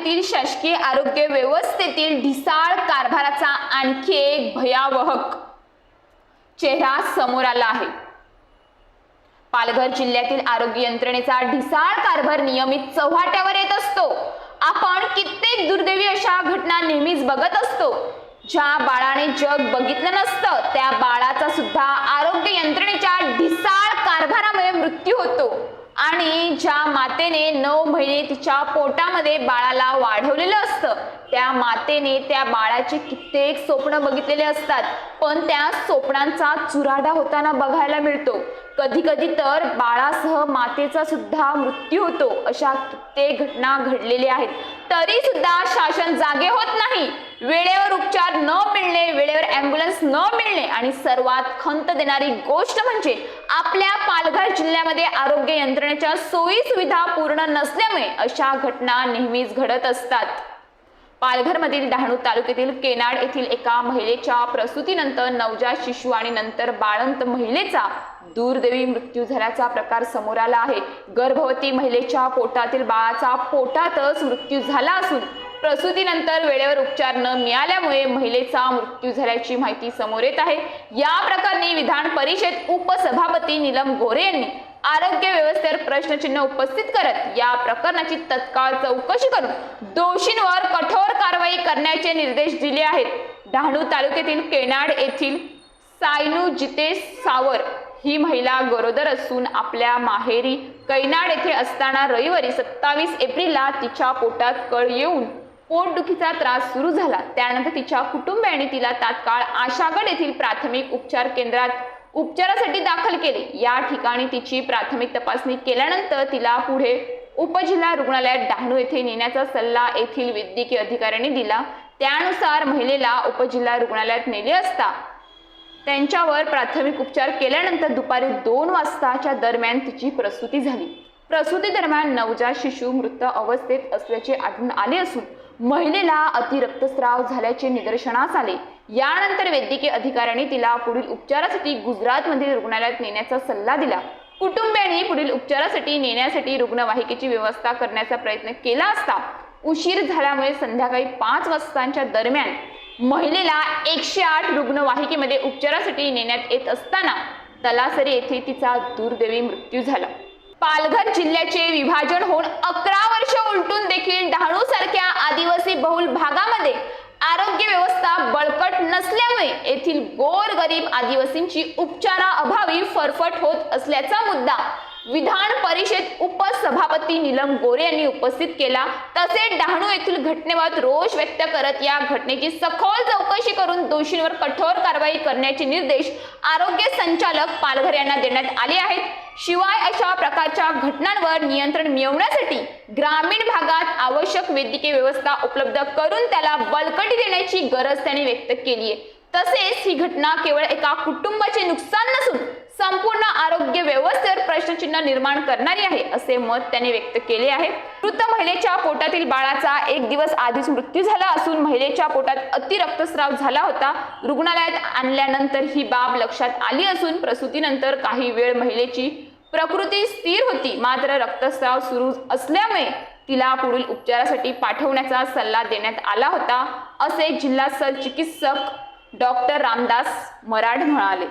तालुक्यातील शासकीय आरोग्य व्यवस्थेतील ढिसाळ कारभाराचा आणखी एक भयावह चेहरा समोर आला आहे। पालघर जिल्ह्यातील आरोग्य यंत्रणेचा ढिसाळ कारभार नियमित चव्हाट्यावर येत असतो। आपण कित्येक दुर्दैवी अशा घटना नेहमीच बघत असतो। ज्या बाळाने जग बघितलं नसतं त्या बाळाचा सुद्धा आरोग्य यंत्रणेच्या ढिसाळ कारभारामुळे मृत्यू होतो आणि ज्या मातेने 9 महिने तिच्या पोटामध्ये बाळाला वाढवलेलं असतं त्या मातेने त्या बाळाचे कित्येक स्वप्न बघितलेले असतात, पण त्या स्वप्नांचा चुराडा होताना बघायला मिळतो। कधी कधी तर बाळासह मातेचा सुद्धा मृत्यू होतो। अशा कित्येक घटना घडलेल्या आहेत, तरी सुद्धा शासन जागे होत नाही। वेळेवर उपचार न मिळणे, वेळेवर ॲम्ब्युलन्स न मिळणे आणि सर्वात खंत देणारी गोष्ट म्हणजे आपल्या पालघर जिल्ह्यामध्ये आरोग्य यंत्रणेच्या सोयी सुविधा पूर्ण नसल्यामुळे अशा घटना नेहमीच घडत असतात। पालघरमधील डहाणू तालुक्यातील केनाड येथील एका महिलेच्या प्रसूतीनंतर नवजात शिशु आणि नंतर बाळंत महिलेचा दुर्दैवी मृत्यू झाल्याचा प्रकार समोर आला आहे। गर्भवती महिलेच्या पोटातील बाळाचा पोटातच मृत्यू झाला असून प्रसूतीनंतर वेळेवर उपचार न मिळाल्यामुळे महिलेचा मृत्यू झाल्याची माहिती समोर येत आहे। या प्रकरणी विधान परिषद उपसभापती नीलम गोरे यांनी आरोग्य व्यवस्थेवर प्रश्नचिन्ह उपस्थित करत या प्रकरणाची तत्काळ चौकशी करून दोषींवर कठोर कारवाई करण्याचे निर्देश दिले आहेत। डहाणू तालुक्यातील केनाड येथील सायनू जितेश सावर ही महिला गरोदर असून आपल्या माहेरी कैनाड येथे असताना रविवारी 27 एप्रिलला तिच्या पोटात कळ येऊन पोटदुखीचा त्रास सुरू झाला। त्यानंतर तिच्या कुटुंबियांनी तिला तात्काळ आशागड येथील प्राथमिक उपचार केंद्रात उपचारासाठी दाखल केले। या ठिकाणी तिची प्राथमिक तपासणी केल्यानंतर तिला पुढे उपजिल्हा रुग्णालयात डहाणू येथे नेण्याचा सल्ला येथील वैद्यकीय अधिकाऱ्यांनी दिला। त्यानुसार महिलेला उपजिल्हा रुग्णालयात नेले असता त्यांच्यावर प्राथमिक उपचार केल्यानंतर दुपारी 2 वाजताच्या दरम्यान तिची प्रसूती झाली। प्रसूती दरम्यान नवजात शिशु मृत अवस्थेत असल्याचे आढळून आले असून महिलेला अति रक्तस्राव झाल्याचे निदर्शनास आले। यानंतर वैद्यकीय अधिकाऱ्यांनी तिला पुढील उपचारासाठी गुजरातमधील रुग्णालयात नेण्याचा सल्ला दिला। कुटुंबियांनी पुढील उपचारासाठी नेण्यासाठी रुग्णवाहिकेची व्यवस्था करण्याचा प्रयत्न केला असता उशीर झाल्यामुळे संध्याकाळी 5 वाजताच्या दरम्यान महिलेला 108 रुग्णवाहिकेमध्ये उपचारासाठी नेण्यात येत असताना तलासरी येथे तिचा दुर्दैवी मृत्यू झाला। पालघर जिल्ह्याचे विभाजन होऊन 11 वर्ष उलटून देखील डहाणू सारख्या आदिवासी बहुल भागामध्ये आरोग्य व्यवस्था बळकट नसल्यामुळे येथील गोरगरीब आदिवासींची उपचाराअभावी फरफट होत असल्याचा मुद्दा विधान परिषद उपसभापती नीलम गोरे यांनी उपस्थित केला। तसेच डहाणू येथील घटनेबाबत रोष व्यक्त करत या घटनेची सखोल चौकशी करून दोषींवर कठोर कारवाई करण्याचे निर्देश आरोग्य संचालक पालघर यांना देण्यात आले आहेत। शिवाय अशा प्रकारच्या घटनांवर नियंत्रण मिळवण्यासाठी ग्रामीण भागात आवश्यक वैद्यकीय व्यवस्था उपलब्ध करून त्याला बळकटी देण्याची गरज त्यांनी व्यक्त केली आहे। तसेच ही घटना केवळ एका कुटुंबाचे नुकसान नसून संपूर्ण आरोग्य व्यवस्थेवर प्रश्नचिन्ह निर्माण करणारी आहे असे मत त्यांनी व्यक्त केले आहे। मृत महिलेच्या पोटातील बाळाचा 1 दिवस आधीच मृत्यू झाला असून महिलेच्या पोटात अति रक्तस्राव झाला होता। रुग्णालयात आणल्यानंतर ही बाब लक्षात आली असून प्रसूतीनंतर काही वेळ महिलेची प्रकृती स्थिर होती, मात्र रक्तस्राव सुरू असल्यामुळे तिला पुढील उपचारासाठी पाठवण्याचा सल्ला देण्यात आला होता असे जिल्हा सरचिकित्सक डॉक्टर रामदास मराड म्हणाले।